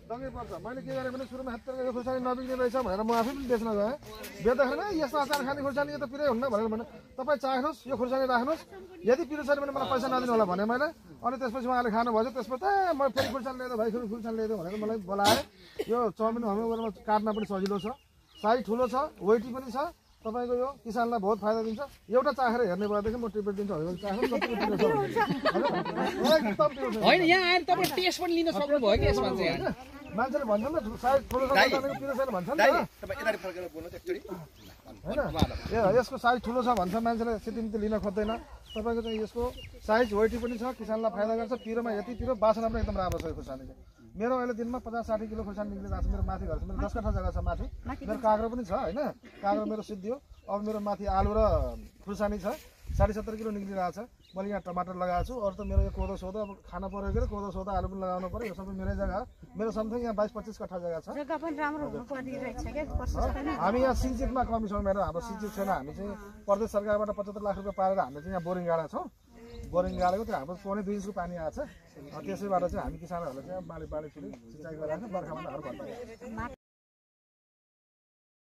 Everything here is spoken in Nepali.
दङ्गै पर्छ मैले के गरेँ भने सुरुमा हेत्तर खुर्सानी नबिग्ने रहेछ भनेर म आफै पनि बेच्न गएँ बेच्दाखेरि यस्तो अचार खाने खुर्सानी यो त पिरै हुन्न भनेर भने तपाईँ चाख्नुहोस् यो खुर्सानी राख्नुहोस् यदि पिरो छैन भने मलाई पैसा नदिनु होला भने मैले अनि त्यसपछि उहाँले खानुभएछ त्यसपछि म फेरि खुर्सानी ल्याइदियो भाइ फेरि खुर्सानी ल्याइदियो भनेर मलाई बोलाएँ यो चाउमिन होमवेयरमा काट्न पनि सजिलो छ साइज ठुलो छ वेटी पनि छ तपाईको यो किसानलाई बहुत फाइदा दिन्छ एउटा चाखेर हेर्ने भएदेखि म टिपेट दिन्छु होइन यहाँ आएर तपाईँ टेस्ट पनि लिन सक्नुभयो कि यसमा चाहिँ मान्छेले भन्छ नि साइज ठुलो छ पिरो छैन भन्छ नि होइन यसको साइज ठुलो छ भन्छ मान्छेले सिटिमिति लिन खोज्दैन तपाईँको चाहिँ यसको साइज वेटी पनि छ किसानलाई फाइदा गर्छ पिरोमा यति पिरो बासना पनि एकदम राम्रो छ यो खुर्सानीको मेरो अहिले दिनमा 50-60 किलो खुर्सानी निक्लिरहेको छ मेरो माथि घर छ मेरो 10 कट्ठा जग्गा छ माथि मेरो काग्रो पनि छ होइन काग्रो मेरो सिद्धियो अब मेरो माथि आलु र खुर्सानी छ 70 किलो निक्लिरहेको छ मैले यहाँ टमाटर लगाएको छु अरू त मेरो यो कोदो सोदो अब खाना पर्यो के कोदो सोदो आलु पनि लगाउनु पर्यो यो सबै मेरै जग्गा मेरो समथिङ यहाँ 22-25 कट्ठा जग्गा छ जग्गा पनि राम्रो हुनुपर्ने रहेछ के हामी यहाँ सिन्चेटमा कमी छौँ मेरो हाम्रो सिन्चेट छैन हामी चाहिँ प्रदेश सरकारबाट 75 लाख रुपियाँ पारेर हामीले चाहिँ यहाँ बोरिङ गाडा छौँ बोरिङ गाडेको त्यो हाम्रो 2.5 इन्चको पानी आएको छ त्यसैबाट चाहिँ हामी किसानहरूले चाहिँ बाली बाली सिँचाइ गरेर बर्खामा घर भर्छ